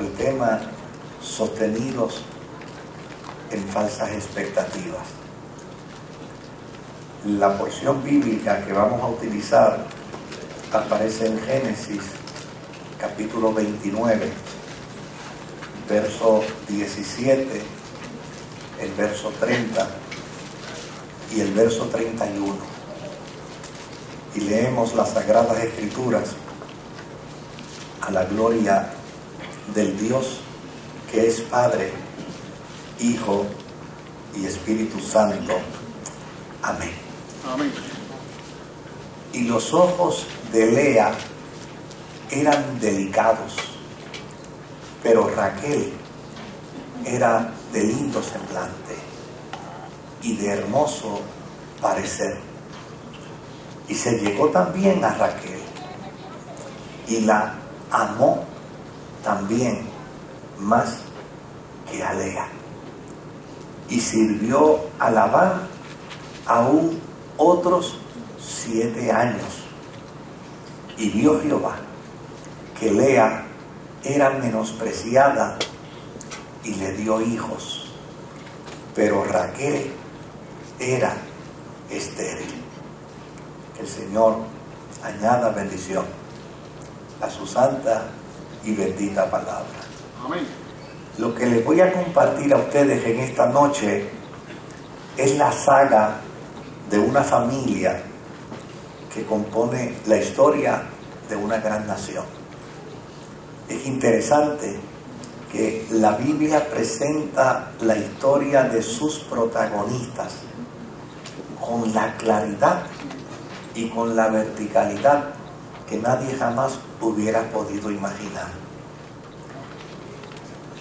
el tema sostenidos en falsas expectativas. La porción bíblica que vamos a utilizar aparece en Génesis capítulo 29, verso 17, el verso 30 y el verso 31. Y leemos las Sagradas Escrituras a la gloria del Dios que es Padre, Hijo y Espíritu Santo. Amén. Amén. Y los ojos de Lea eran delicados, pero Raquel era de lindo semblante y de hermoso parecer. Y se llegó también a Raquel y la amó también más que a Lea. Y sirvió a Labán aún otros 7 años. Y vio Jehová que Lea era menospreciada y le dio hijos, pero Raquel era estéril. Que el Señor añada bendición a su santa y bendita palabra. Amén. Lo que les voy a compartir a ustedes en esta noche es la saga de una familia que compone la historia de una gran nación. Es interesante que la Biblia presenta la historia de sus protagonistas con la claridad y con la verticalidad que nadie jamás hubiera podido imaginar.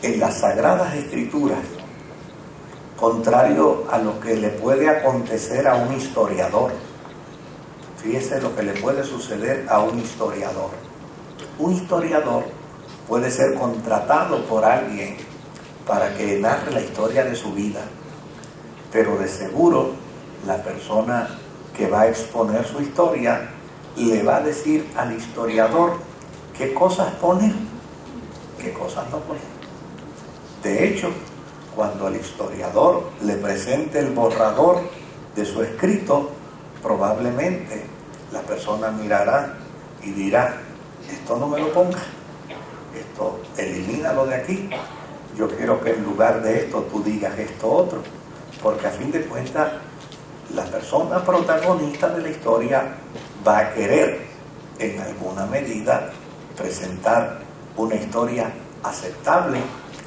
En las Sagradas Escrituras, contrario a lo que le puede acontecer a un historiador, fíjese lo que le puede suceder a un historiador. Un historiador puede ser contratado por alguien para que narre la historia de su vida, pero de seguro la persona que va a exponer su historia le va a decir al historiador qué cosas pone, qué cosas no pone. De hecho, cuando el historiador le presente el borrador de su escrito, probablemente la persona mirará y dirá: esto no me lo ponga, esto elimínalo de aquí, yo quiero que en lugar de esto tú digas esto otro, porque a fin de cuentas la persona protagonista de la historia va a querer en alguna medida presentar una historia aceptable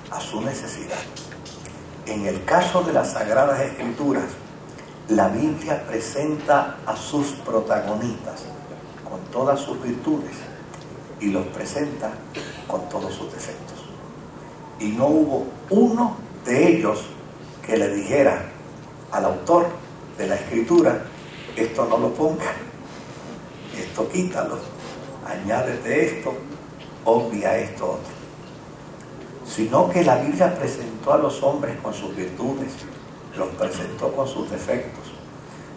a su necesidad. En el caso de las Sagradas Escrituras, la Biblia presenta a sus protagonistas con todas sus virtudes y los presenta con todos sus defectos. Y no hubo uno de ellos que le dijera al autor de la Escritura: esto no lo ponga, esto quítalo, añádete esto, obvia esto otro. Sino que la Biblia presentó a los hombres con sus virtudes, los presentó con sus defectos,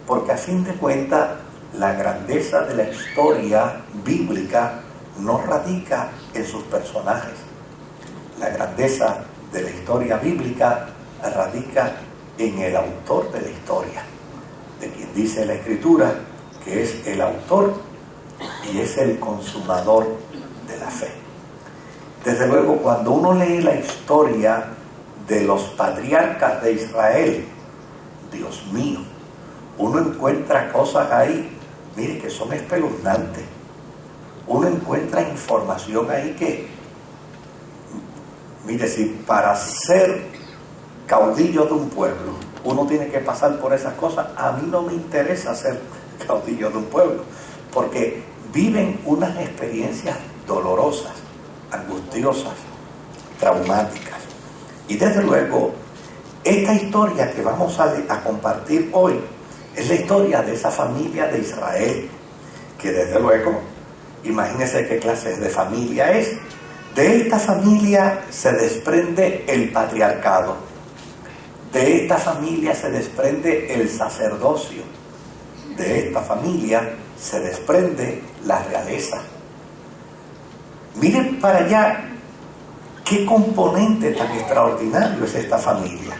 porque a fin de cuentas la grandeza de la historia bíblica no radica en sus personajes. La grandeza de la historia bíblica radica en el autor de la historia, de quien dice la Escritura que es el autor y es el consumador de la fe. Desde luego, cuando uno lee la historia de los patriarcas de Israel, Dios mío, uno encuentra cosas ahí, mire, que son espeluznantes. Uno encuentra información ahí que, mire, si para ser caudillo de un pueblo uno tiene que pasar por esas cosas, a mí no me interesa ser caudillo de un pueblo, porque viven unas experiencias dolorosas, angustiosas, traumáticas. Y desde luego, esta historia que vamos a compartir hoy es la historia de esa familia de Israel, que desde luego, imagínense qué clase de familia es. De esta familia se desprende el patriarcado, de esta familia se desprende el sacerdocio, de esta familia se desprende la realeza. Miren para allá ¿Qué componente tan extraordinario es esta familia?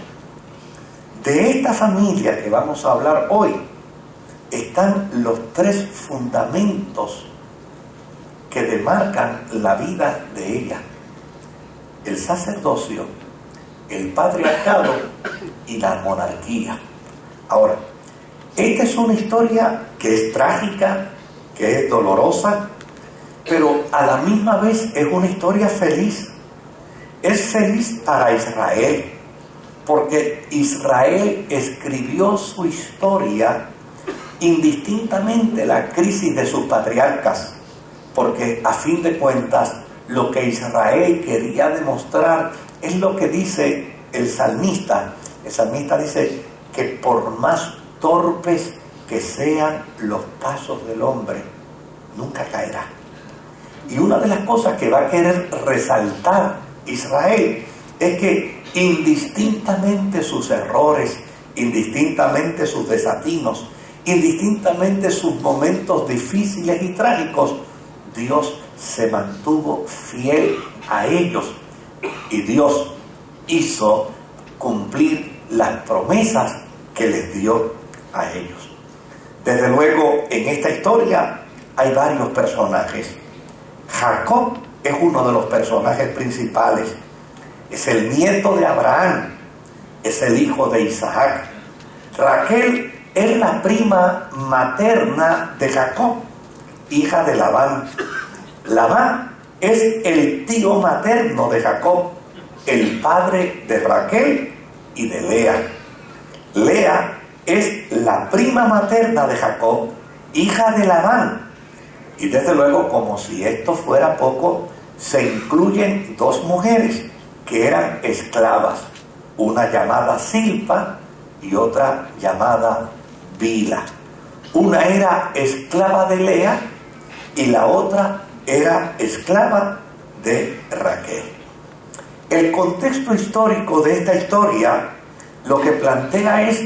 De esta familia que vamos a hablar hoy están los tres fundamentos que demarcan la vida de ella: el sacerdocio, el patriarcado y la monarquía. Ahora, esta es una historia que es trágica, que es dolorosa, pero a la misma vez es una historia feliz. Es feliz para Israel, porque Israel escribió su historia indistintamente la crisis de sus patriarcas, porque a fin de cuentas lo que Israel quería demostrar es lo que dice el salmista. El salmista dice que por más torpes que sean los pasos del hombre, nunca caerá. Y una de las cosas que va a querer resaltar Israel es que indistintamente sus errores, indistintamente sus desatinos, indistintamente sus momentos difíciles y trágicos, Dios se mantuvo fiel a ellos y Dios hizo cumplir las promesas que les dio a ellos. Desde luego, en esta historia hay varios personajes. Jacob es uno de los personajes principales. Es el nieto de Abraham, es el hijo de Isaac. Raquel es la prima materna de Jacob, hija de Labán. Labán es el tío materno de Jacob, el padre de Raquel y de Lea. Lea es la prima materna de Jacob, hija de Labán. Y desde luego, como si esto fuera poco, se incluyen dos mujeres que eran esclavas, una llamada Silpa y otra llamada Bila. Una era esclava de Lea y la otra era esclava de Raquel. El contexto histórico de esta historia lo que plantea es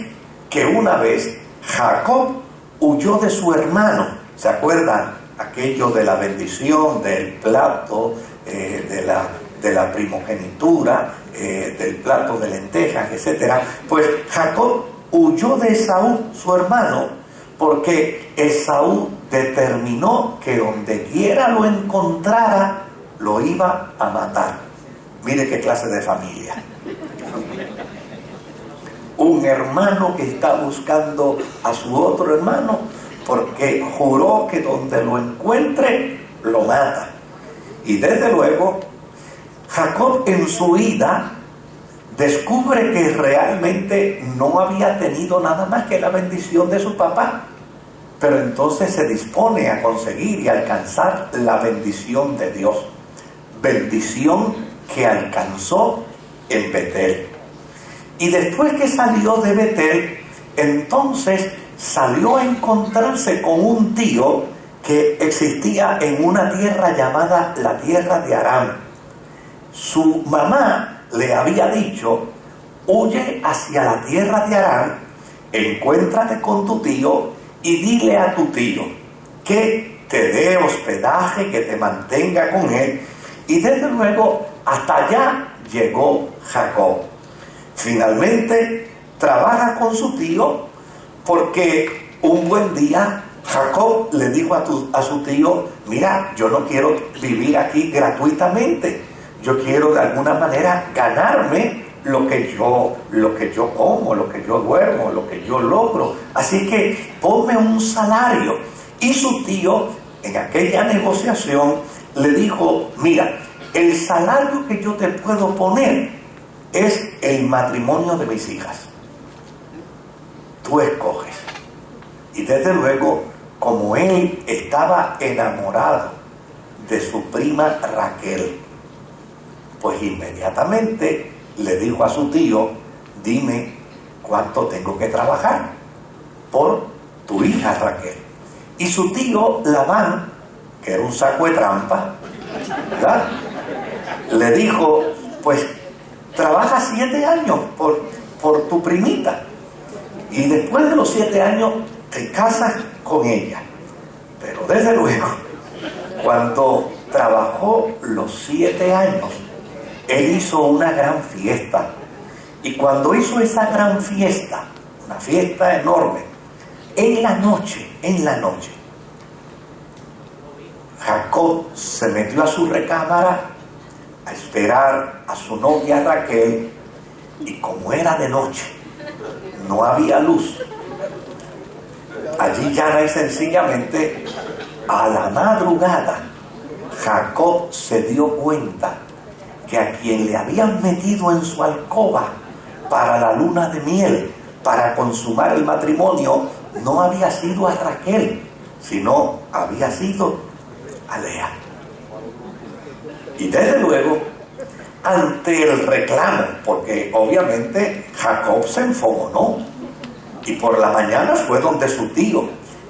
que una vez Jacob huyó de su hermano. ¿Se acuerdan? Aquello de la bendición, del plato, de la primogenitura, del plato de lentejas, etc. Pues Jacob huyó de Esaú, su hermano, porque Esaú determinó que donde quiera lo encontrara, lo iba a matar. Mire qué clase de familia. Un hermano que está buscando a su otro hermano porque juró que donde lo encuentre, lo mata. Y desde luego, Jacob en su vida descubre que realmente no había tenido nada más que la bendición de su papá. Pero entonces se dispone a conseguir y alcanzar la bendición de Dios. Bendición que alcanzó en Betel. Y después que salió de Betel, entonces salió a encontrarse con un tío que existía en una tierra llamada la tierra de Aram. Su mamá le había dicho: huye hacia la tierra de Aram, encuéntrate con tu tío y dile a tu tío que te dé hospedaje, que te mantenga con él. Y desde luego hasta allá llegó Jacob. Finalmente trabaja con su tío, porque un buen día Jacob le dijo a su tío: mira, yo no quiero vivir aquí gratuitamente, yo quiero de alguna manera ganarme lo que yo como, lo que yo duermo, lo que yo logro, así que ponme un salario. Y su tío en aquella negociación le dijo: mira, el salario que yo te puedo poner es el matrimonio de mis hijas, tú escoges. Y desde luego, como él estaba enamorado de su prima Raquel, pues inmediatamente le dijo a su tío: dime cuánto tengo que trabajar por tu hija Raquel. Y su tío Labán, que era un saco de trampa, ¿verdad?, le dijo: pues trabaja 7 años por tu primita, y después de los 7 años te casas con ella. Pero desde luego, cuando trabajó los 7 años, él hizo una gran fiesta. Y cuando hizo esa gran fiesta, una fiesta enorme, en la noche, Jacob se metió a su recámara a esperar a su novia Raquel, y como era de noche, no había luz. Allí llana y sencillamente, a la madrugada, Jacob se dio cuenta que a quien le habían metido en su alcoba para la luna de miel, para consumar el matrimonio, no había sido a Raquel, sino había sido a Lea. Y desde luego, ante el reclamo, porque obviamente Jacob se enfogonó, y por la mañana fue donde su tío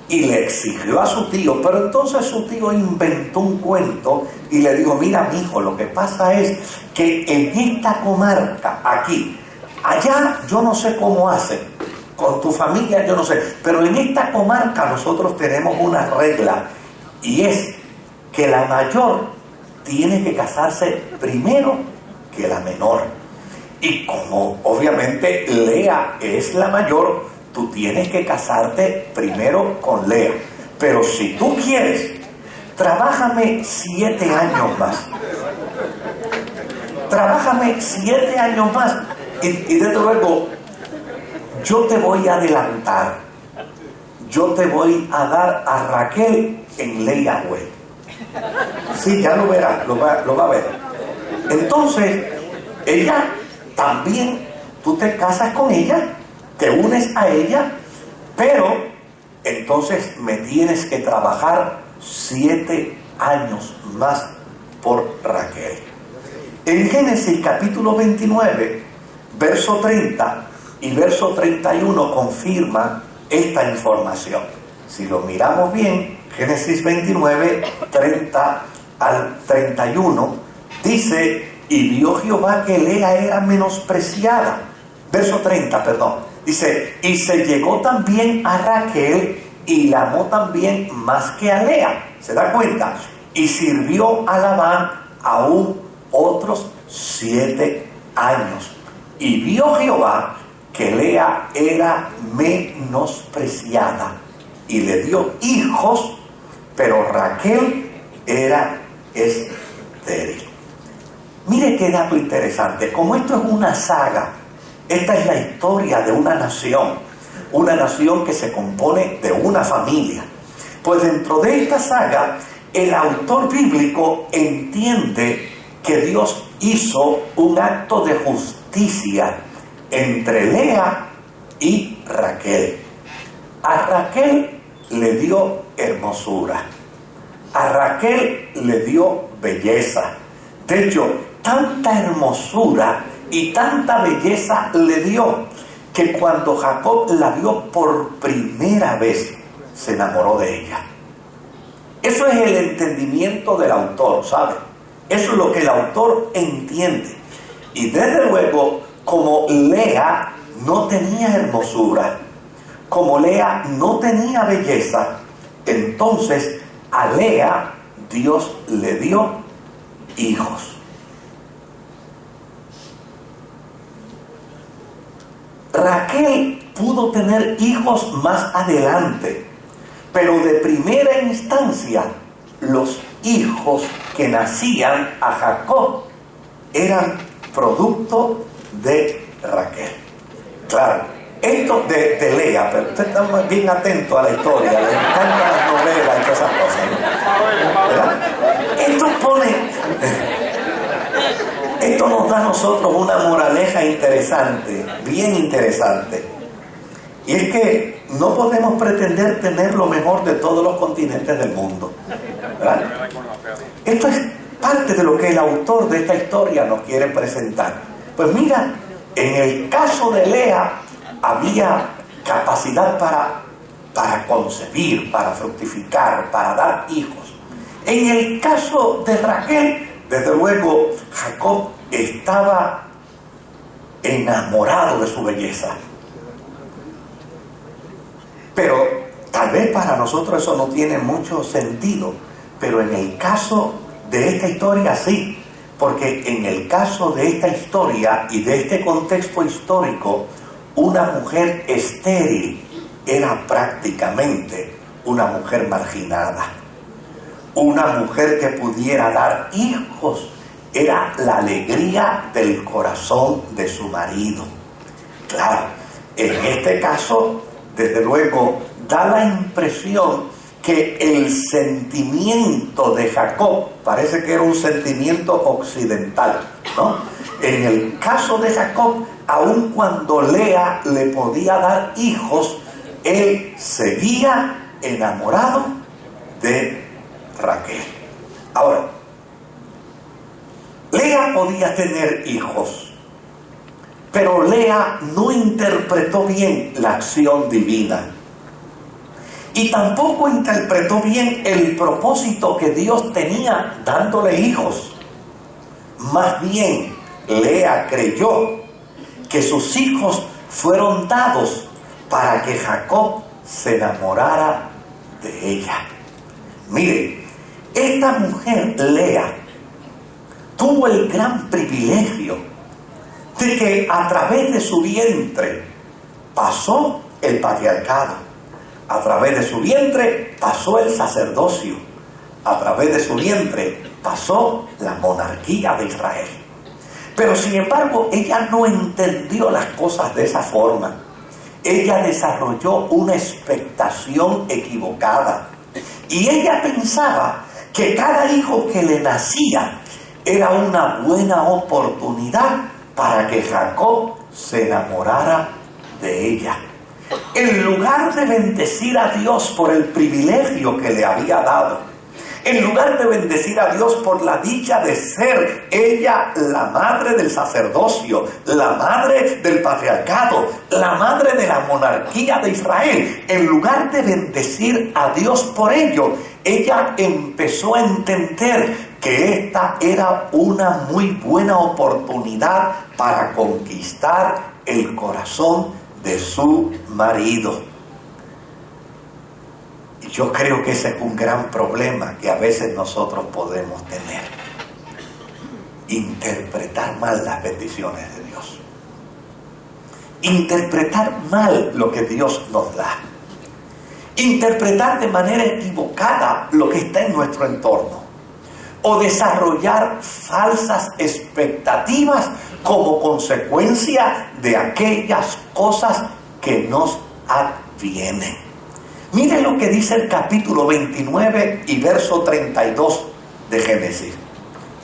y le exigió a su tío, pero entonces su tío inventó un cuento y le dijo: mira, mijo, lo que pasa es que en esta comarca, aquí, allá yo no sé cómo hacen, con tu familia yo no sé, pero en esta comarca nosotros tenemos una regla, y es que la mayor tiene que casarse primero que la menor. Y como obviamente Lea es la mayor, tú tienes que casarte primero con Lea. Pero si tú quieres, trabájame 7 años más. Trabájame 7 años más. Y desde luego, yo te voy a adelantar. Yo te voy a dar a Raquel en Lea, güey. Sí, ya lo verás, lo va a ver. Entonces, ella también, tú te casas con ella, te unes a ella, pero entonces me tienes que trabajar 7 años más por Raquel. En Génesis capítulo 29, verso 30 y verso 31 confirma esta información. Si lo miramos bien, Génesis 29, 30 al 31, dice: y vio Jehová que Lea era menospreciada. Verso 30, perdón. Dice: y se llegó también a Raquel y la amó también más que a Lea. ¿Se da cuenta? Y sirvió a Labán aún otros 7 años. Y vio Jehová que Lea era menospreciada y le dio hijos, pero Raquel era estéril. Mire qué dato interesante. Como esto es una saga, esta es la historia de una nación que se compone de una familia. Pues dentro de esta saga, el autor bíblico entiende que Dios hizo un acto de justicia entre Lea y Raquel. A Raquel le dio hermosura, a Raquel le dio belleza. De hecho, tanta hermosura y tanta belleza le dio que cuando Jacob la vio por primera vez, se enamoró de ella. Eso es el entendimiento del autor, ¿sabe? Eso es lo que el autor entiende. Y desde luego, como Lea no tenía hermosura, como Lea no tenía belleza, entonces a Lea Dios le dio hijos. Raquel pudo tener hijos más adelante, pero de primera instancia los hijos que nacían a Jacob eran producto de Raquel. Claro, esto de Lea, pero usted está bien atento a la historia, le encantan las novelas y todas esas cosas, ¿verdad? Esto nos da a nosotros una moraleja interesante, bien interesante. Y es que no podemos pretender tener lo mejor de todos los continentes del mundo, ¿verdad? Esto es parte de lo que el autor de esta historia nos quiere presentar. Pues mira, en el caso de Lea había capacidad para concebir, para fructificar, para dar hijos. En el caso de Raquel, desde luego, Jacob estaba enamorado de su belleza. Pero tal vez para nosotros eso no tiene mucho sentido, pero en el caso de esta historia sí, Porque en el caso de esta historia y de este contexto histórico, una mujer estéril era prácticamente una mujer marginada. Una mujer que pudiera dar hijos era la alegría del corazón de su marido. Claro, en este caso, desde luego, da la impresión que el sentimiento de Jacob parece que era un sentimiento occidental, ¿no? En el caso de Jacob, aun cuando Lea le podía dar hijos, él seguía enamorado de Raquel. Ahora, Lea podía tener hijos, pero Lea no interpretó bien la acción divina. Y tampoco interpretó bien el propósito que Dios tenía dándole hijos. Más bien, Lea creyó que sus hijos fueron dados para que Jacob se enamorara de ella. Mire, esta mujer, Lea, tuvo el gran privilegio de que a través de su vientre pasó el patriarcado. A través de su vientre pasó el sacerdocio. A través de su vientre pasó la monarquía de Israel. Pero sin embargo, ella no entendió las cosas de esa forma. Ella desarrolló una expectación equivocada. Y ella pensaba que cada hijo que le nacía era una buena oportunidad para que Jacob se enamorara de ella. En lugar de bendecir a Dios por el privilegio que le había dado, en lugar de bendecir a Dios por la dicha de ser ella la madre del sacerdocio, la madre del patriarcado, la madre de la monarquía de Israel, en lugar de bendecir a Dios por ello, ella empezó a entender que esta era una muy buena oportunidad para conquistar el corazón de su marido. Y yo creo que ese es un gran problema que a veces nosotros podemos tener. Interpretar mal las bendiciones de Dios. Interpretar mal lo que Dios nos da. Interpretar de manera equivocada lo que está en nuestro entorno. O desarrollar falsas expectativas como consecuencia de aquellas cosas que nos advienen. Mire lo que dice el capítulo 29 y verso 32 de Génesis.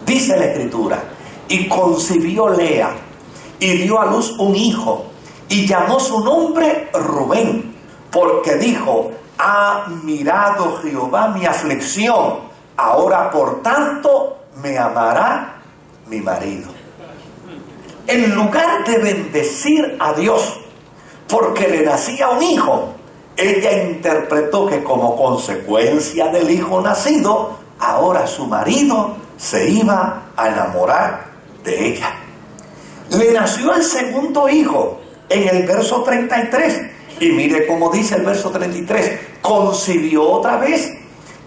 Dice la Escritura: y concibió Lea, y dio a luz un hijo, y llamó su nombre Rubén, porque dijo: ha mirado Jehová mi aflicción, ahora por tanto me amará mi marido. En lugar de bendecir a Dios porque le nacía un hijo, ella interpretó que como consecuencia del hijo nacido, ahora su marido se iba a enamorar de ella. Le nació el segundo hijo en el verso 33. Y mire cómo dice el verso 33. Concibió otra vez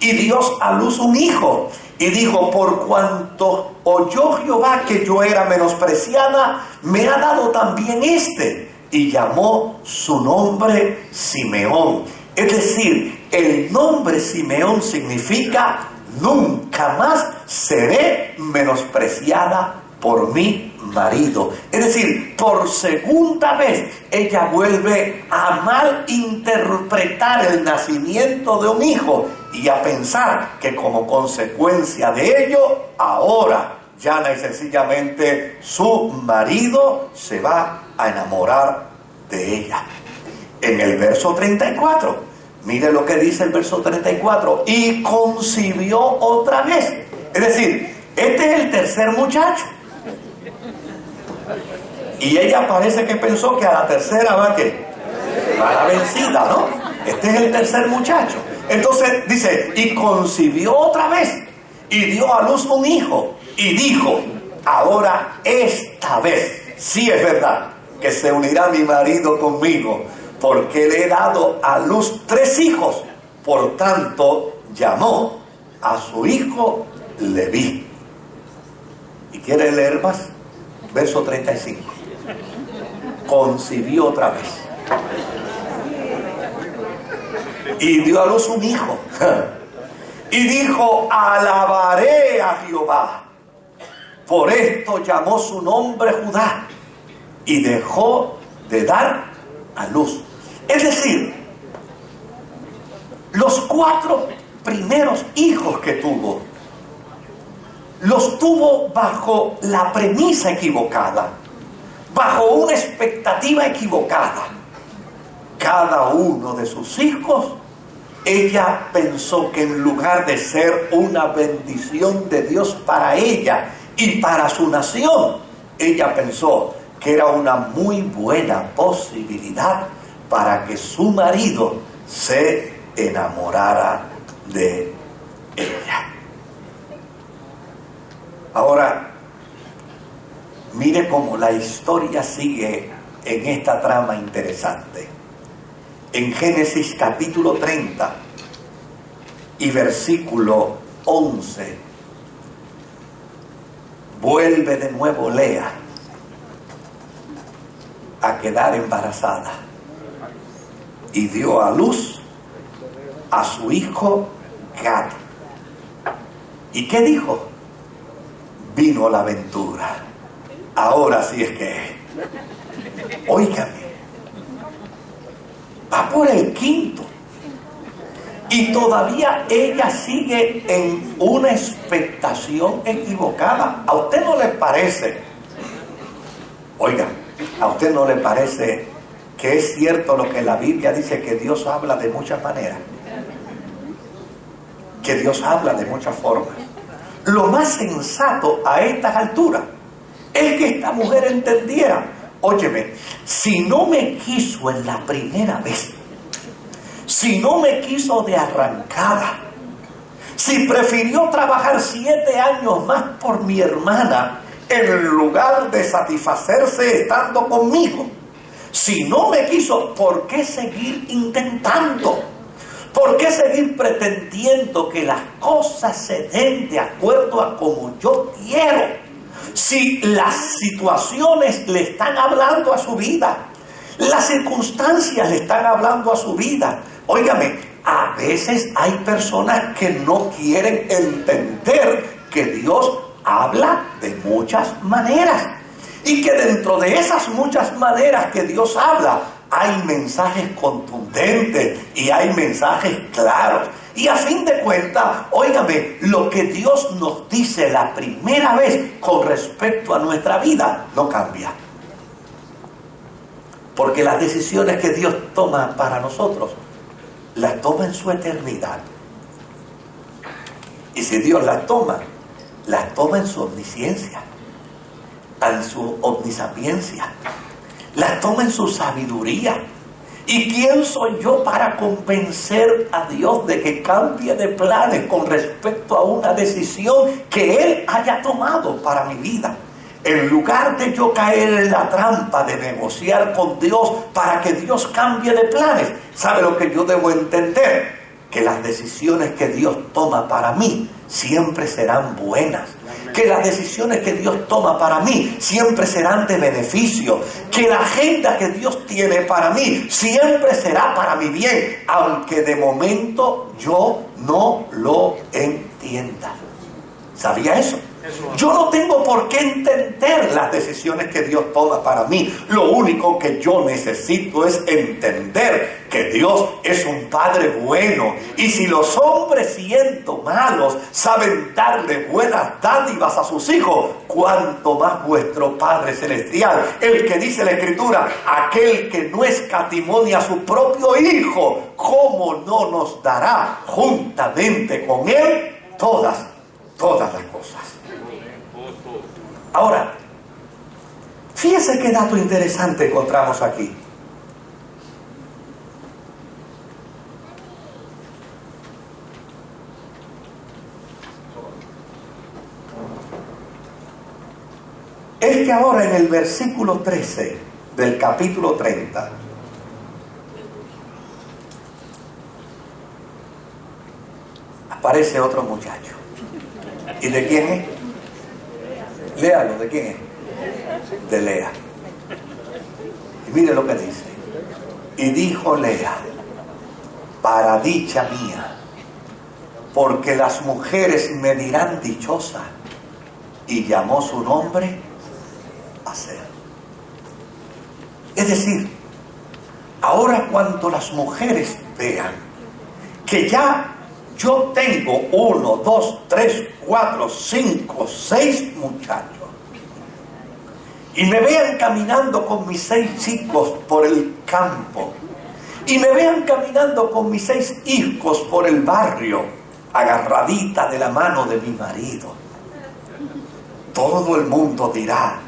y dio a luz un hijo. Y dijo: por cuanto oyó Jehová que yo era menospreciada, me ha dado también este. Y llamó su nombre Simeón. Es decir, el nombre Simeón significa: nunca más seré menospreciada por mi marido. Es decir, por segunda vez ella vuelve a malinterpretar el nacimiento de un hijo y a pensar que como consecuencia de ello, ahora llana y sencillamente su marido se va a enamorar de ella. En el verso 34, mire lo que dice el verso 34: y concibió otra vez. Es decir, este es el tercer muchacho. Y ella parece que pensó que a la tercera va la vencida, ¿no? Este es el tercer muchacho. Entonces dice: y concibió otra vez, y dio a luz un hijo, y dijo: ahora esta vez sí es verdad que se unirá mi marido conmigo, porque le he dado a luz 3 hijos. Por tanto llamó a su hijo Leví. Y ¿Quiere leer más? Verso 35. Concibió otra vez y dio a luz un hijo. Y dijo: alabaré a Jehová. Por esto llamó su nombre Judá. Y dejó de dar a luz. Es decir, los 4 primeros hijos que tuvo, los tuvo bajo la premisa equivocada, bajo una expectativa equivocada. Cada uno de sus hijos, ella pensó que en lugar de ser una bendición de Dios para ella y para su nación, ella pensó que era una muy buena posibilidad para que su marido se enamorara de ella. Ahora, mire cómo la historia sigue en esta trama interesante. En Génesis capítulo 30 y versículo 11, vuelve de nuevo Lea a quedar embarazada y dio a luz a su hijo Gad. ¿Y qué dijo? Vino la aventura. Ahora sí es que, óigame, va por el 5º y todavía ella sigue en una expectación equivocada. ¿A usted no le parece? Oiga, ¿a usted no le parece que es cierto lo que la Biblia dice, que Dios habla de muchas maneras? Que Dios habla de muchas formas. Lo más sensato a estas alturas es que esta mujer entendiera: óyeme, si no me quiso en la primera vez, si no me quiso de arrancada, si prefirió trabajar 7 años más por mi hermana en lugar de satisfacerse estando conmigo, si no me quiso, ¿por qué seguir intentando? ¿Por qué seguir pretendiendo que las cosas se den de acuerdo a como yo quiero? Si las situaciones le están hablando a su vida, las circunstancias le están hablando a su vida. Óigame, a veces hay personas que no quieren entender que Dios habla de muchas maneras, y que dentro de esas muchas maneras que Dios habla, hay mensajes contundentes y hay mensajes claros. Y a fin de cuentas, óigame, lo que Dios nos dice la primera vez con respecto a nuestra vida no cambia. Porque las decisiones que Dios toma para nosotros, las toma en su eternidad. Y si Dios las toma en su omnisciencia, en su omnisapiencia, las toma en su sabiduría. ¿Y quién soy yo para convencer a Dios de que cambie de planes con respecto a una decisión que Él haya tomado para mi vida? En lugar de yo caer en la trampa de negociar con Dios para que Dios cambie de planes, ¿sabe lo que yo debo entender? Que las decisiones que Dios toma para mí siempre serán buenas. Que las decisiones que Dios toma para mí siempre serán de beneficio. Que la agenda que Dios tiene para mí siempre será para mi bien, aunque de momento yo no lo entienda. ¿Sabía eso? Yo no tengo por qué entender las decisiones que Dios toma para mí. Lo único que yo necesito es entender que Dios es un Padre bueno. Y si los hombres, siendo malos, saben darle buenas dádivas a sus hijos, cuánto más vuestro Padre Celestial, el que dice la Escritura, aquel que no escatimonia a su propio Hijo, ¿cómo no nos dará juntamente con Él todas las cosas? Ahora, fíjese qué dato interesante encontramos aquí. Es que ahora en el versículo 13 del capítulo 30, aparece otro muchacho. ¿Y de quién es? Léalo, ¿de quién es? De Lea. Y mire lo que dice. Y dijo Lea, para dicha mía, porque las mujeres me dirán dichosa, y llamó su nombre Aser. Es decir, ahora cuando las mujeres vean que ya yo tengo 1, 2, 3, 4, 5, 6 muchachos, y me vean caminando con mis 6 chicos por el campo, y me vean caminando con mis 6 hijos por el barrio, agarradita de la mano de mi marido, todo el mundo dirá,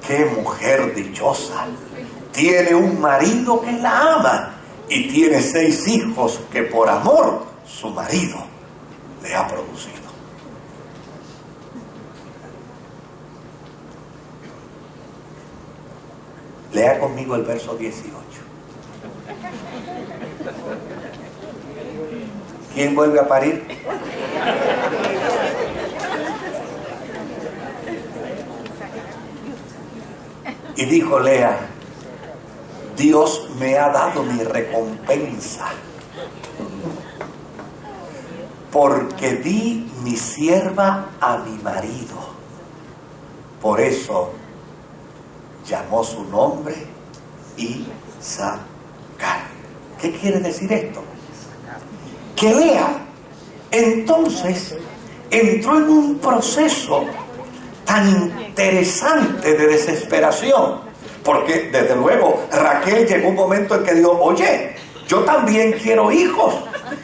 qué mujer dichosa, tiene un marido que la ama, y tiene 6 hijos que por amor su marido le ha producido. Lea conmigo el verso 18. ¿Quién vuelve a parir? Y dijo Lea, Dios me ha dado mi recompensa, porque di mi sierva a mi marido. Por eso llamó su nombre Isacar. ¿Qué quiere decir esto? Que Lea entonces entró en un proceso tan interesante de desesperación, porque desde luego Raquel llegó un momento en que dijo, oye, yo también quiero hijos,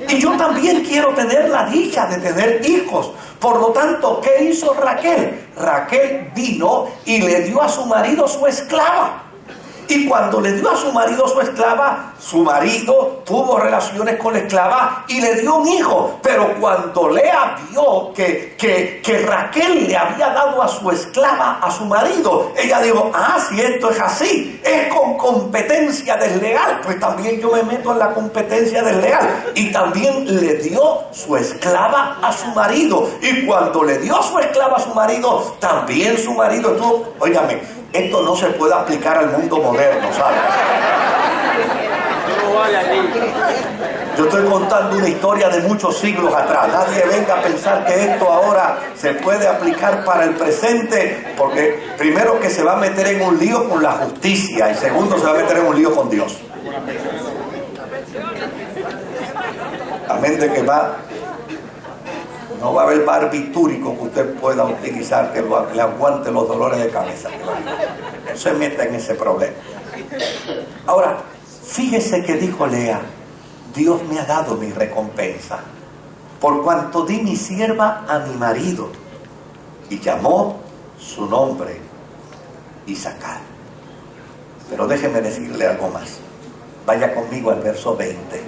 y yo también quiero tener la dicha de tener hijos. Por lo tanto, ¿qué hizo Raquel? Raquel vino y le dio a su marido su esclava. Y cuando le dio a su marido su esclava, su marido tuvo relaciones con la esclava y le dio un hijo. Pero cuando Lea vio que Raquel le había dado a su esclava a su marido, ella dijo, si esto es así, es con competencia desleal, pues también yo me meto en la competencia desleal. Y también le dio su esclava a su marido. Y cuando le dio su esclava a su marido, también su marido estuvo, óigame, esto no se puede aplicar al mundo moderno, ¿sabes? Yo estoy contando una historia de muchos siglos atrás. Nadie venga a pensar que esto ahora se puede aplicar para el presente, porque primero que se va a meter en un lío con la justicia y segundo se va a meter en un lío con Dios. Amén de que no va a haber barbitúrico que usted pueda utilizar que le aguante los dolores de cabeza. No se meta en ese problema. Ahora, fíjese que dijo Lea, Dios me ha dado mi recompensa, por cuanto di mi sierva a mi marido, y llamó su nombre Isacar. Pero déjeme decirle algo más. Vaya conmigo al verso 20.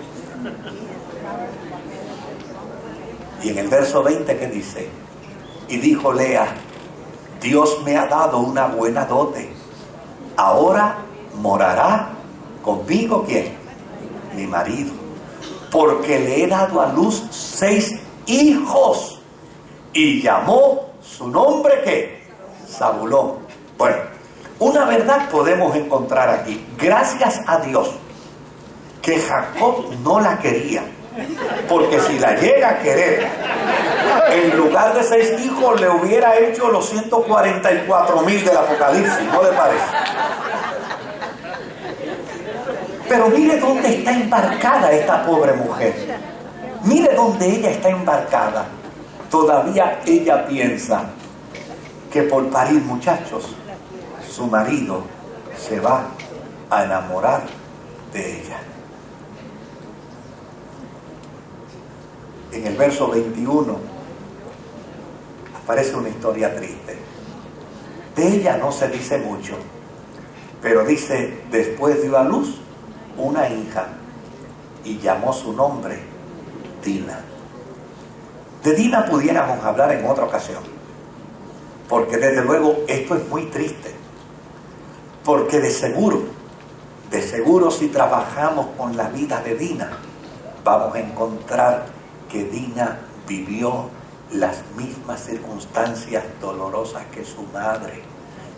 Y en el verso 20, ¿qué dice? Y dijo Lea, Dios me ha dado una buena dote. Ahora morará conmigo, ¿quién? Mi marido. Porque le he dado a luz 6 hijos. Y llamó su nombre, ¿qué? Zabulón. Bueno, una verdad podemos encontrar aquí. Gracias a Dios que Jacob no la quería. Porque si la llega a querer, en lugar de 6 hijos le hubiera hecho los 144,000 del Apocalipsis, ¿no le parece? Pero mire dónde está embarcada esta pobre mujer. Mire dónde ella está embarcada. Todavía ella piensa que por parir muchachos, su marido se va a enamorar de ella. En el verso 21 aparece una historia triste. De ella no se dice mucho, pero dice, después dio a luz una hija y llamó su nombre Dina. De Dina pudiéramos hablar en otra ocasión, porque desde luego esto es muy triste, porque de seguro si trabajamos con la vida de Dina, vamos a encontrar que Dina vivió las mismas circunstancias dolorosas que su madre,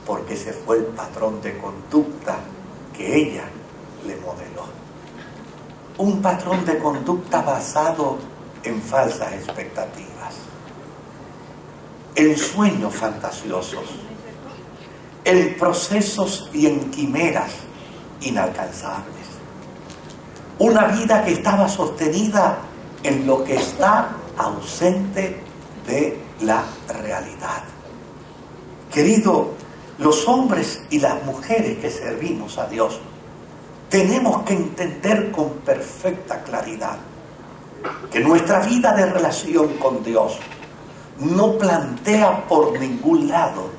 porque ese fue el patrón de conducta que ella le modeló. Un patrón de conducta basado en falsas expectativas, en sueños fantasiosos, en procesos y en quimeras inalcanzables. Una vida que estaba sostenida en lo que está ausente de la realidad. Querido, los hombres y las mujeres que servimos a Dios tenemos que entender con perfecta claridad que nuestra vida de relación con Dios no plantea por ningún lado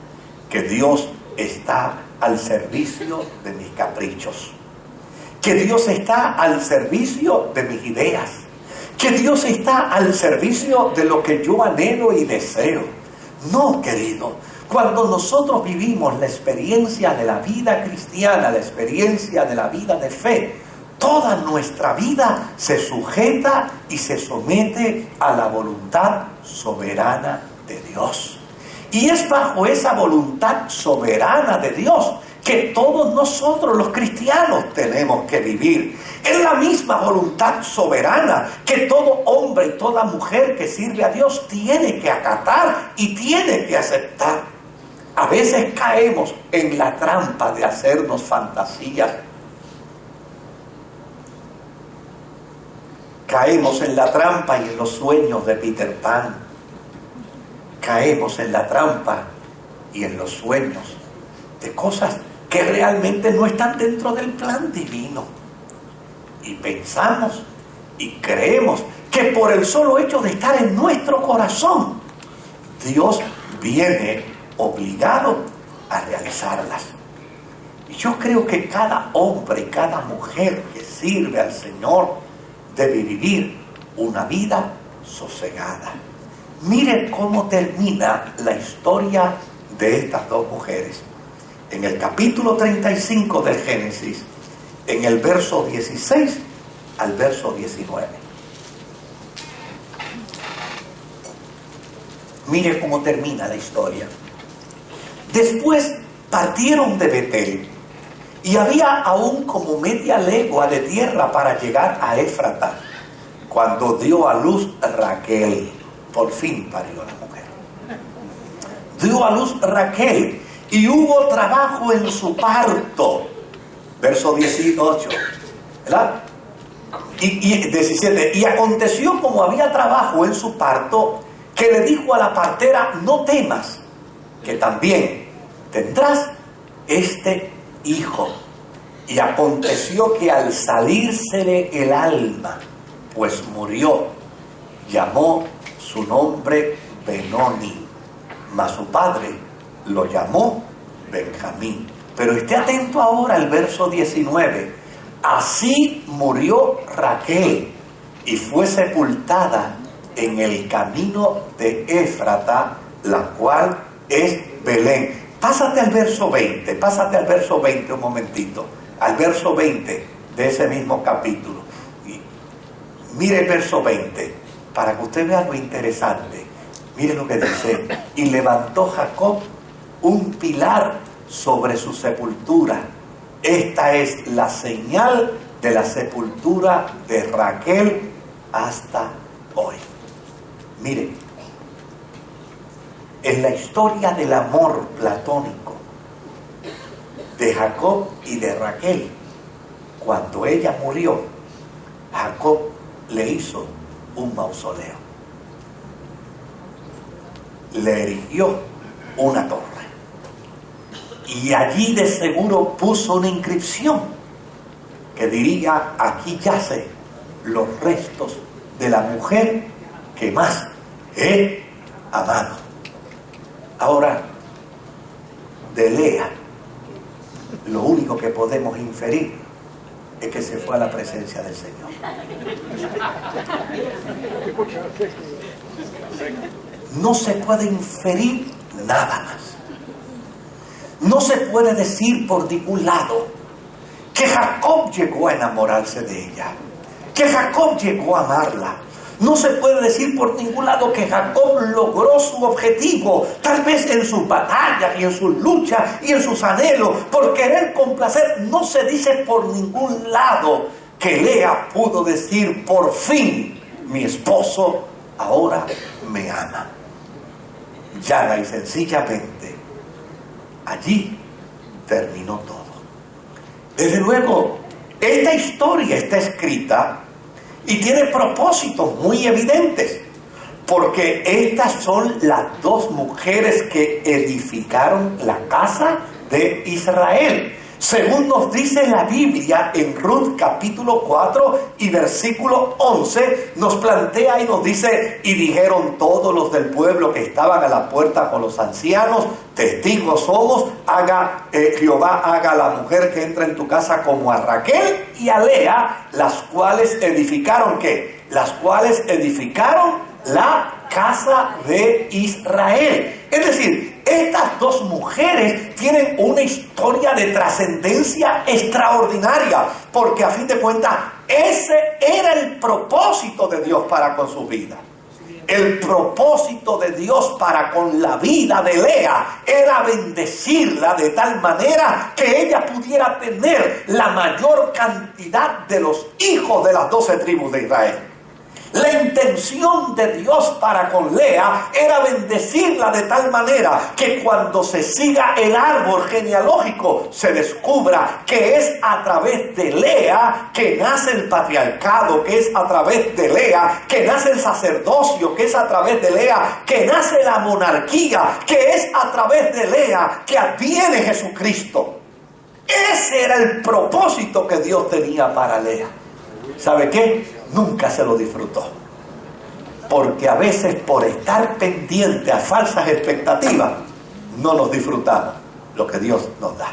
que Dios está al servicio de mis caprichos, que Dios está al servicio de mis ideas, que Dios está al servicio de lo que yo anhelo y deseo. No, querido, cuando nosotros vivimos la experiencia de la vida cristiana, la experiencia de la vida de fe, toda nuestra vida se sujeta y se somete a la voluntad soberana de Dios. Y es bajo esa voluntad soberana de Dios que todos nosotros los cristianos tenemos que vivir. Es la misma voluntad soberana que todo hombre y toda mujer que sirve a Dios tiene que acatar y tiene que aceptar. A veces caemos en la trampa de hacernos fantasías. Caemos en la trampa y en los sueños de Peter Pan. Caemos en la trampa y en los sueños de cosas que realmente no están dentro del plan divino. Y pensamos y creemos que por el solo hecho de estar en nuestro corazón, Dios viene obligado a realizarlas. Y yo creo que cada hombre y cada mujer que sirve al Señor debe vivir una vida sosegada. Mire cómo termina la historia de estas dos mujeres. En el capítulo 35 del Génesis, en el verso 16 al verso 19. Mire cómo termina la historia. Después partieron de Betel, y había aún como media legua de tierra para llegar a Éfrata, cuando dio a luz Raquel. Por fin parió la mujer. Dio a luz Raquel, y hubo trabajo en su parto. Verso 18, ¿verdad? Y 17. Y aconteció, como había trabajo en su parto, que le dijo a la partera: no temas, que también tendrás este hijo. Y aconteció que al salírsele el alma, pues murió, llamó su nombre Benoni, mas su padre lo llamó Benjamín. Pero esté atento ahora al verso 19. Así murió Raquel y fue sepultada en el camino de Éfrata, la cual es Belén. Pásate al verso 20 un momentito, al verso 20 de ese mismo capítulo. Y mire el verso 20, para que usted vea lo interesante. Mire lo que dice: y levantó Jacob un pilar sobre su sepultura. Esta es la señal de la sepultura de Raquel hasta hoy. Mire, en la historia del amor platónico de Jacob y de Raquel, cuando ella murió, Jacob le hizo un mausoleo, le erigió una torre, y allí de seguro puso una inscripción que diría: aquí yace los restos de la mujer que más he amado. Ahora, de Lea, lo único que podemos inferir es que se fue a la presencia del Señor. No se puede inferir nada más. No se puede decir por ningún lado que Jacob llegó a enamorarse de ella, que Jacob llegó a amarla. No se puede decir por ningún lado que Jacob logró su objetivo, tal vez en sus batallas y en sus luchas y en sus anhelos, por querer complacer. No se dice por ningún lado que Lea pudo decir, por fin mi esposo ahora me ama. Llana y sencillamente allí terminó todo. Desde luego, esta historia está escrita y tiene propósitos muy evidentes, porque estas son las dos mujeres que edificaron la casa de Israel. Según nos dice la Biblia en Ruth capítulo 4 y versículo 11, nos plantea y nos dice: y dijeron todos los del pueblo que estaban a la puerta con los ancianos, testigos somos, Jehová haga a la mujer que entra en tu casa como a Raquel y a Lea, las cuales edificaron ¿qué? Las cuales edificaron la casa de Israel. Es decir, estas dos mujeres tienen una historia de trascendencia extraordinaria, porque a fin de cuentas ese era el propósito de Dios para con su vida. El propósito de Dios para con la vida de Lea era bendecirla de tal manera que ella pudiera tener la mayor cantidad de los hijos de las 12 tribus de Israel. La intención de Dios para con Lea era bendecirla de tal manera que cuando se siga el árbol genealógico se descubra que es a través de Lea que nace el patriarcado, que es a través de Lea que nace el sacerdocio, que es a través de Lea que nace la monarquía, que es a través de Lea que adviene Jesucristo. Ese era el propósito que Dios tenía para Lea. ¿Sabe qué? Nunca se lo disfrutó, porque a veces por estar pendiente a falsas expectativas no nos disfrutamos lo que Dios nos da.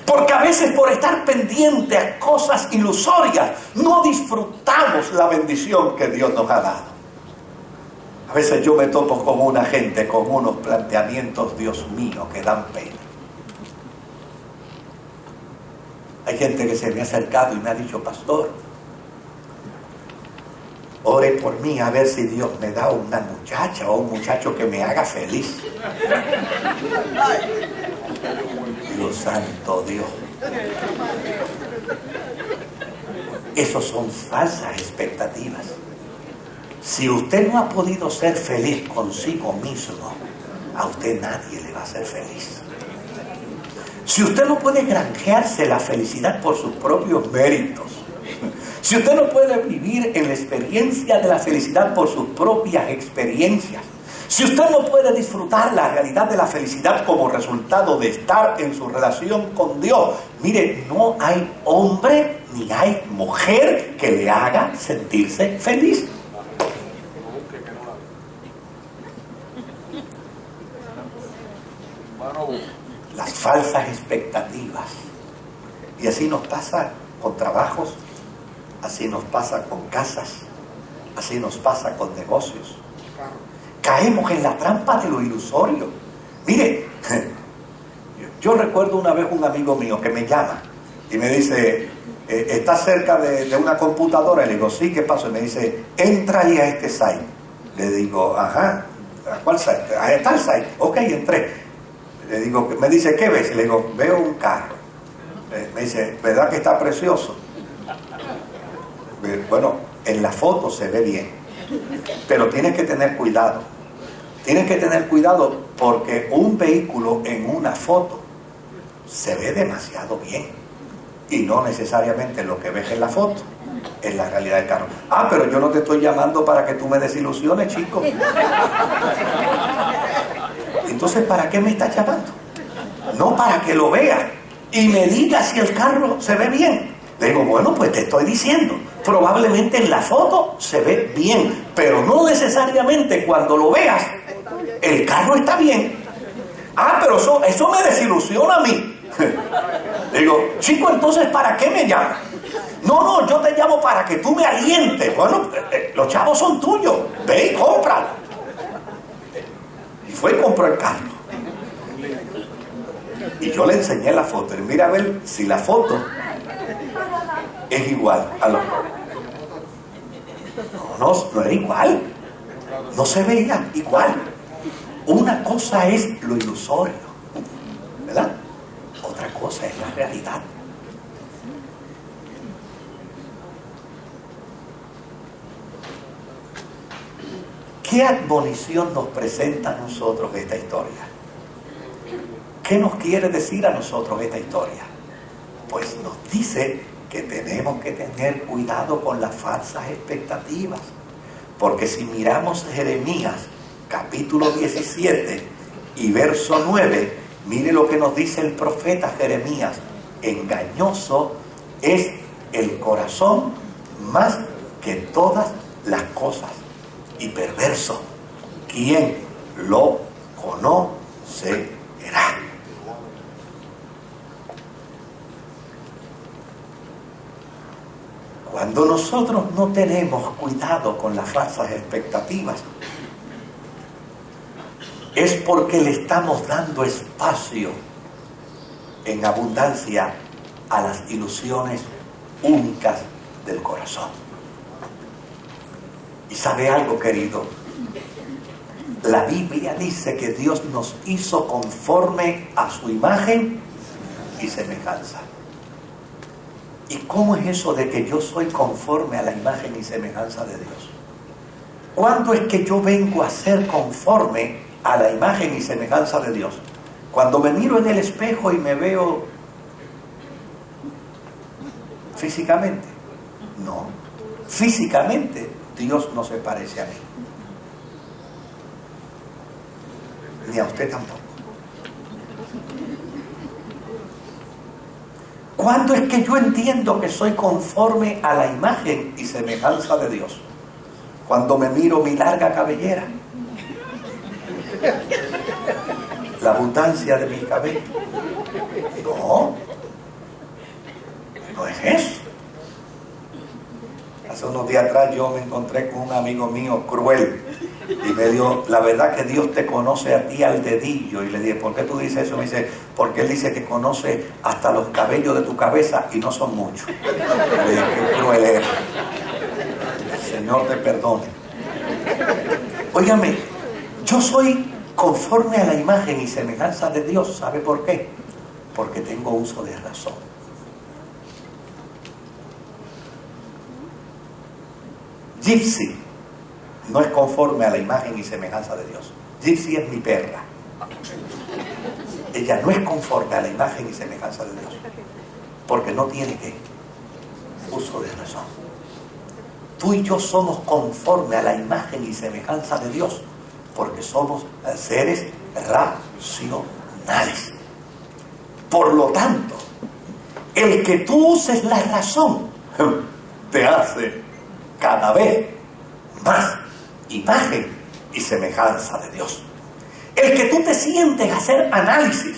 Porque a veces por estar pendiente a cosas ilusorias no disfrutamos la bendición que Dios nos ha dado. A veces yo me topo con una gente con unos planteamientos, Dios mío, que dan pena. Hay gente que se me ha acercado y me ha dicho: pastor, ore por mí a ver si Dios me da una muchacha o un muchacho que me haga feliz. Dios santo Dios. Esos son falsas expectativas. Si usted no ha podido ser feliz consigo mismo, a usted nadie le va a hacer feliz. Si usted no puede granjearse la felicidad por sus propios méritos, si usted no puede vivir en la experiencia de la felicidad por sus propias experiencias, si usted no puede disfrutar la realidad de la felicidad como resultado de estar en su relación con Dios, mire, no hay hombre ni hay mujer que le haga sentirse feliz. Las falsas expectativas. Y así nos pasa con trabajos, así nos pasa con casas, así nos pasa con negocios. Caemos en la trampa de lo ilusorio. Mire, yo recuerdo una vez un amigo mío que me llama y me dice: ¿estás cerca de una computadora? Le digo: sí, ¿qué pasó? Y me dice: entra ahí a este site. Le digo: ajá, ¿a cuál site? Ahí está el site. Ok, entré. Le digo, me dice: ¿qué ves? Le digo: veo un carro. Me dice: ¿verdad que está precioso? Bueno, en la foto se ve bien, pero tienes que tener cuidado. Tienes que tener cuidado porque un vehículo en una foto se ve demasiado bien y no necesariamente lo que ves en la foto es la realidad del carro. Ah, pero yo no te estoy llamando para que tú me desilusiones, chico. Entonces, ¿para qué me estás llamando? No, para que lo veas y me digas si el carro se ve bien. Le digo: bueno, pues te estoy diciendo, probablemente en la foto se ve bien, pero no necesariamente cuando lo veas el carro está bien. Ah, pero eso me desilusiona a mí. Le digo: chico, entonces ¿para qué me llamas? No, yo te llamo para que tú me alientes. Bueno, los chavos son tuyos, ve y cómpralo. Y fue y compró el carro. Y yo le enseñé la foto. Y mira a ver si la foto es igual a lo... no era igual, no se veía igual. Una cosa es lo ilusorio, ¿verdad? Otra cosa es la realidad. ¿Qué admonición nos presenta a nosotros esta historia? ¿Qué nos quiere decir a nosotros esta historia? Pues nos dice que tenemos que tener cuidado con las falsas expectativas. Porque si miramos Jeremías, capítulo 17 y verso 9, mire lo que nos dice el profeta Jeremías. Engañoso es el corazón más que todas las cosas, y perverso, ¿quién lo conocerá? Cuando nosotros no tenemos cuidado con las falsas expectativas, es porque le estamos dando espacio en abundancia a las ilusiones únicas del corazón. ¿Y sabe algo, querido? La Biblia dice que Dios nos hizo conforme a su imagen y semejanza. ¿Y cómo es eso de que yo soy conforme a la imagen y semejanza de Dios? ¿Cuándo es que yo vengo a ser conforme a la imagen y semejanza de Dios? Cuando me miro en el espejo y me veo físicamente. No, físicamente Dios no se parece a mí, ni a usted tampoco. ¿Cuándo es que yo entiendo que soy conforme a la imagen y semejanza de Dios? Cuando me miro mi larga cabellera, la abundancia de mi cabello. No es eso. Hace unos días atrás yo me encontré con un amigo mío cruel y me dijo, la verdad que Dios te conoce a ti al dedillo. Y le dije, ¿por qué tú dices eso? Me dice, porque Él dice que conoce hasta los cabellos de tu cabeza y no son muchos. Le dije, qué cruel eres. El Señor te perdone. Óigame, yo soy conforme a la imagen y semejanza de Dios. ¿Sabe por qué? Porque tengo uso de razón. Gypsy no es conforme a la imagen y semejanza de Dios. Gypsy es mi perra. Ella no es conforme a la imagen y semejanza de Dios, porque no tiene ¿qué? Uso de razón. Tú y yo somos conforme a la imagen y semejanza de Dios, porque somos seres racionales. Por lo tanto, el que tú uses la razón te hace cada vez más imagen y semejanza de Dios. El que tú te sientes a hacer análisis,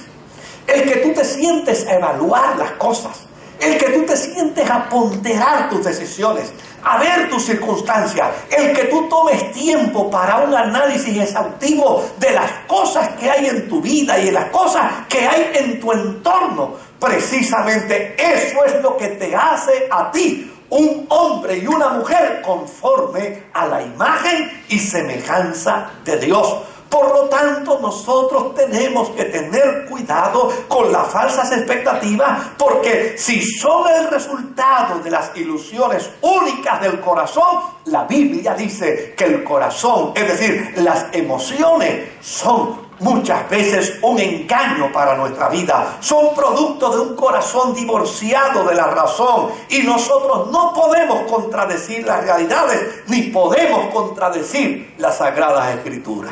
el que tú te sientes a evaluar las cosas, el que tú te sientes a ponderar tus decisiones, a ver tus circunstancias, el que tú tomes tiempo para un análisis exhaustivo de las cosas que hay en tu vida y de las cosas que hay en tu entorno, precisamente eso es lo que te hace a ti un hombre y una mujer conforme a la imagen y semejanza de Dios. Por lo tanto, nosotros tenemos que tener cuidado con las falsas expectativas, porque si son el resultado de las ilusiones únicas del corazón, la Biblia dice que el corazón, es decir, las emociones, son muchas veces un engaño para nuestra vida. Son producto de un corazón divorciado de la razón, y nosotros no podemos contradecir las realidades ni podemos contradecir las Sagradas Escrituras.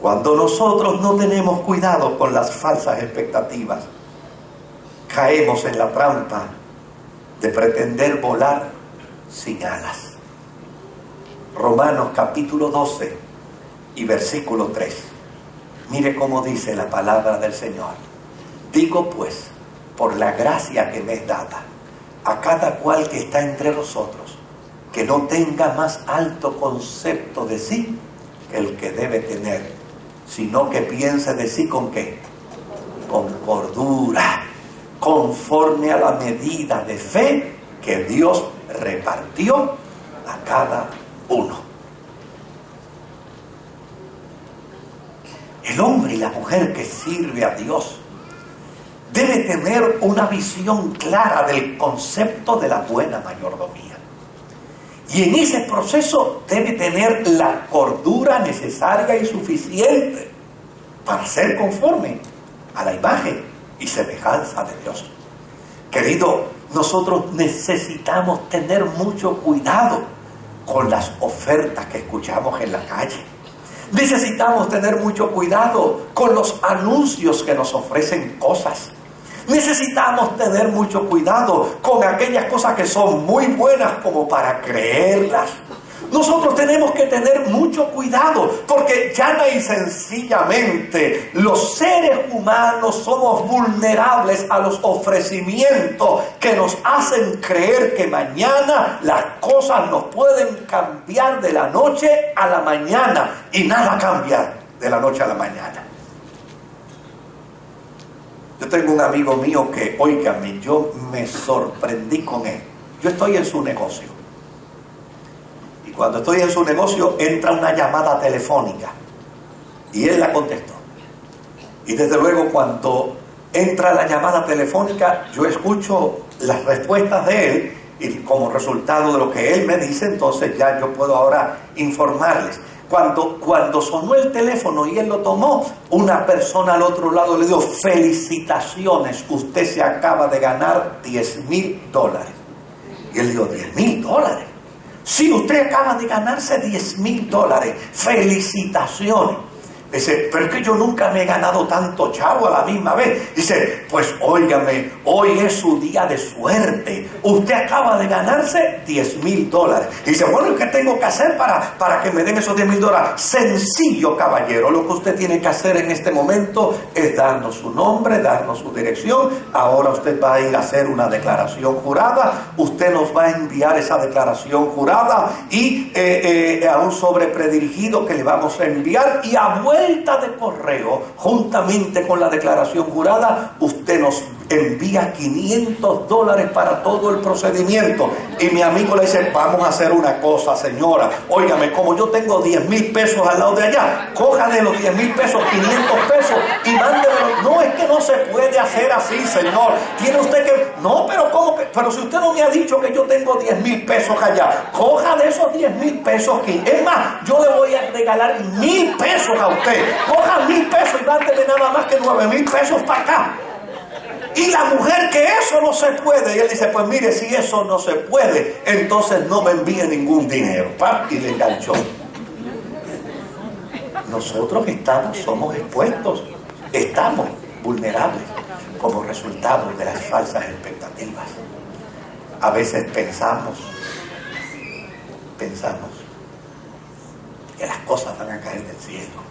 Cuando nosotros no tenemos cuidado con las falsas expectativas, caemos en la trampa de pretender volar sin alas. Romanos capítulo 12 y versículo 3. Mire cómo dice la palabra del Señor. Digo pues, por la gracia que me es dada, a cada cual que está entre vosotros, que no tenga más alto concepto de sí que el que debe tener, sino que piense de sí ¿con qué? Con cordura, conforme a la medida de fe que Dios repartió a cada uno. El hombre y la mujer que sirve a Dios debe tener una visión clara del concepto de la buena mayordomía. Y en ese proceso debe tener la cordura necesaria y suficiente para ser conforme a la imagen y semejanza de Dios. Querido, nosotros necesitamos tener mucho cuidado con las ofertas que escuchamos en la calle. Necesitamos tener mucho cuidado con los anuncios que nos ofrecen cosas. Necesitamos tener mucho cuidado con aquellas cosas que son muy buenas como para creerlas. Nosotros tenemos que tener mucho cuidado porque llana y sencillamente los seres humanos somos vulnerables a los ofrecimientos que nos hacen creer que mañana las cosas nos pueden cambiar de la noche a la mañana, y nada cambia de la noche a la mañana. Yo tengo un amigo mío que, óigame, yo me sorprendí con él. Yo estoy en su negocio. Y cuando estoy en su negocio, entra una llamada telefónica. Y él la contestó. Y desde luego, cuando entra la llamada telefónica, yo escucho las respuestas de él. Y como resultado de lo que él me dice, entonces ya yo puedo ahora informarles. Cuando sonó el teléfono y él lo tomó, una persona al otro lado le dijo: felicitaciones, usted se acaba de ganar $10,000. Y él dijo: $10,000. Sí, usted acaba de ganarse $10,000. Felicitaciones. Dice: pero es que yo nunca me he ganado tanto chavo a la misma vez. Dice: pues óigame, hoy es su día de suerte. Usted acaba de ganarse $10,000. Dice: bueno, ¿y qué tengo que hacer para que me den esos $10,000? Sencillo, caballero. Lo que usted tiene que hacer en este momento es darnos su nombre, darnos su dirección. Ahora usted va a ir a hacer una declaración jurada. Usted nos va a enviar esa declaración jurada y a un sobre predirigido que le vamos a enviar, y a vuelta de correo, juntamente con la declaración jurada, usted nos envía $500 para todo el procedimiento. Y mi amigo le dice: vamos a hacer una cosa, señora, óigame, como yo tengo $10,000 al lado de allá, cójale los $10,000, $500 y mándemelo. No, es que no se puede hacer así, señor. Tiene usted que... No, pero ¿cómo que? Pero si usted no me ha dicho que yo tengo $10,000 allá, coja de esos $10,000 aquí. Es más, yo le voy a regalar $1,000 a usted. Coja $1,000 y mándeme nada más que $9,000 para acá. Y la mujer, que eso no se puede. Y él dice: pues mire, si eso no se puede, entonces no me envíe ningún dinero. Y le enganchó. Nosotros somos expuestos, estamos vulnerables como resultado de las falsas expectativas. A veces pensamos que las cosas van a caer del cielo.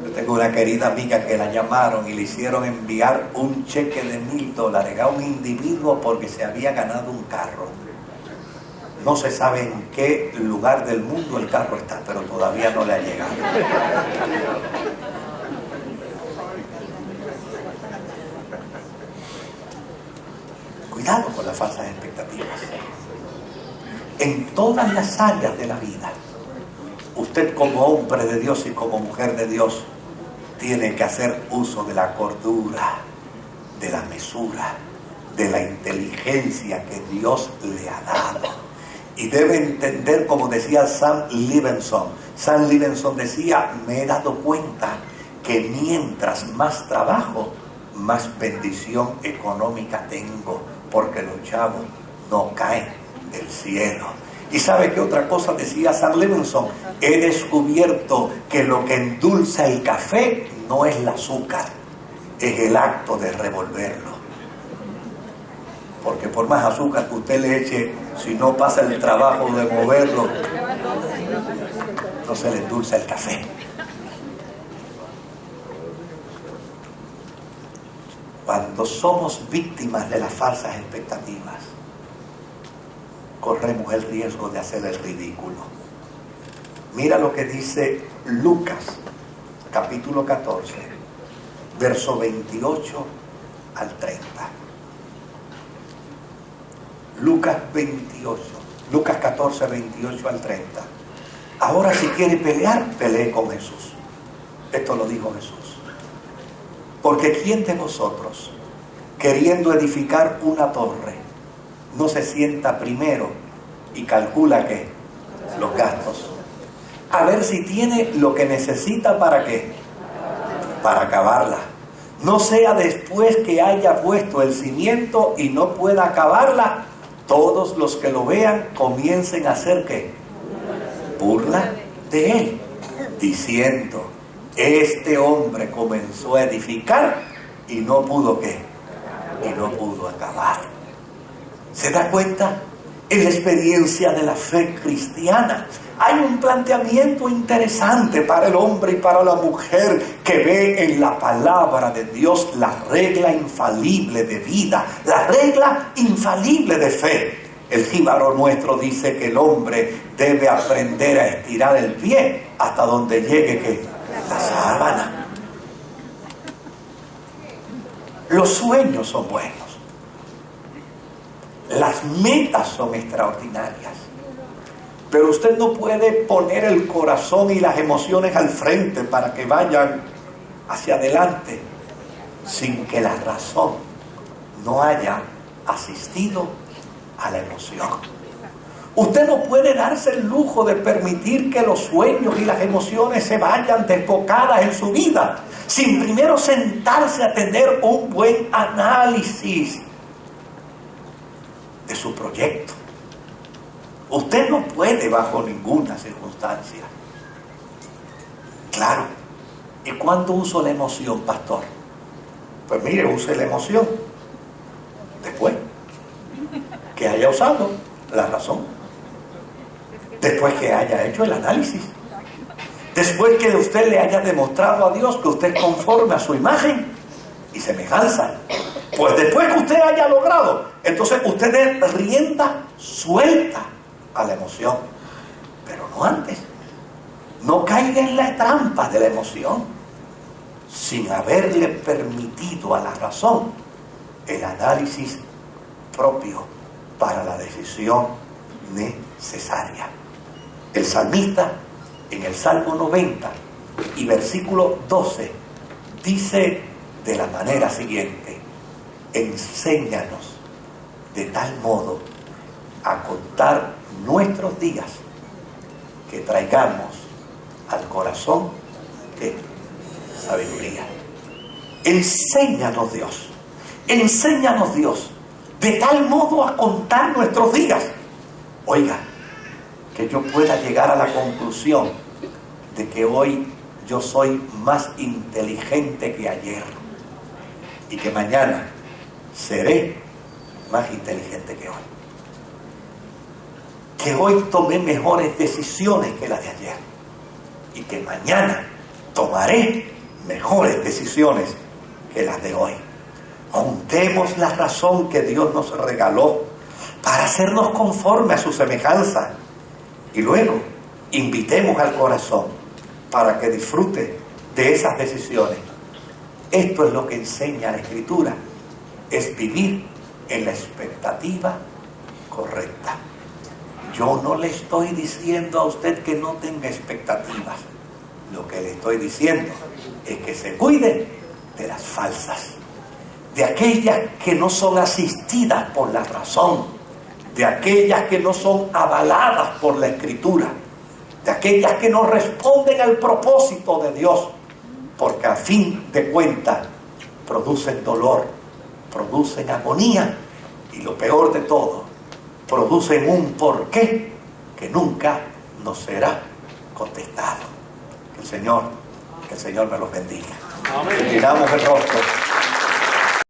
Yo tengo una querida amiga que la llamaron y le hicieron enviar un cheque de $1,000 a un individuo porque se había ganado un carro. No se sabe en qué lugar del mundo el carro está, pero todavía no le ha llegado. Cuidado con las falsas expectativas. En todas las áreas de la vida, usted como hombre de Dios y como mujer de Dios tiene que hacer uso de la cordura, de la mesura, de la inteligencia que Dios le ha dado. Y debe entender, como decía Sam Livingston. Sam Livingston decía: me he dado cuenta que mientras más trabajo, más bendición económica tengo, porque los chavos no caen del cielo. ¿Y sabe qué otra cosa decía Sam Livingston? He descubierto que lo que endulza el café no es el azúcar, es el acto de revolverlo. Porque por más azúcar que usted le eche, si no pasa el trabajo de moverlo, no se le endulza el café. Cuando somos víctimas de las falsas expectativas, corremos el riesgo de hacer el ridículo. Mira lo que dice Lucas, capítulo 14, verso 28 al 30. Lucas 14, 28 al 30. Ahora si quiere pelear, pelee con Jesús. Esto lo dijo Jesús. Porque ¿quién de vosotros, queriendo edificar una torre, no se sienta primero y calcula qué? Los gastos. A ver si tiene lo que necesita para qué. Para acabarla. No sea después que haya puesto el cimiento y no pueda acabarla, todos los que lo vean comiencen a hacer qué. Burla de él, diciendo: este hombre comenzó a edificar y no pudo qué. Y no pudo acabar. ¿Se da cuenta? En la experiencia de la fe cristiana hay un planteamiento interesante para el hombre y para la mujer que ve en la palabra de Dios la regla infalible de vida, la regla infalible de fe. El jíbaro nuestro dice que el hombre debe aprender a estirar el pie hasta donde llegue ¿qué? La sábana. Los sueños son buenos. Las metas son extraordinarias. Pero usted no puede poner el corazón y las emociones al frente para que vayan hacia adelante sin que la razón no haya asistido a la emoción. Usted no puede darse el lujo de permitir que los sueños y las emociones se vayan desbocadas en su vida sin primero sentarse a tener un buen análisis de su proyecto. Usted no puede bajo ninguna circunstancia. Claro. ¿Y cuándo uso la emoción, pastor? Pues mire, use la emoción después que haya usado la razón, después que haya hecho el análisis, después que usted le haya demostrado a Dios que usted es conforme a su imagen y semejanza. Pues después que usted haya logrado, entonces usted dé rienda suelta a la emoción, pero no antes. No caiga en la trampa de la emoción sin haberle permitido a la razón el análisis propio para la decisión necesaria. El salmista en el Salmo 90 y versículo 12 dice de la manera siguiente: enséñanos de tal modo a contar nuestros días que traigamos al corazón de sabiduría. Enséñanos Dios de tal modo a contar nuestros días. Oiga, que yo pueda llegar a la conclusión de que hoy yo soy más inteligente que ayer y que mañana seré más inteligente que hoy. Que hoy tomé mejores decisiones que las de ayer y que mañana tomaré mejores decisiones que las de hoy. Juntemos la razón que Dios nos regaló para hacernos conforme a su semejanza y luego invitemos al corazón para que disfrute de esas decisiones. Esto es lo que enseña la Escritura, es vivir en la expectativa correcta. Yo no le estoy diciendo a usted que no tenga expectativas. Lo que le estoy diciendo es que se cuide de las falsas, de aquellas que no son asistidas por la razón, de aquellas que no son avaladas por la Escritura, de aquellas que no responden al propósito de Dios, porque a fin de cuentas producen dolor, producen agonía y lo peor de todo, producen un porqué que nunca nos será contestado. Que el Señor me los bendiga. Miramos el rostro.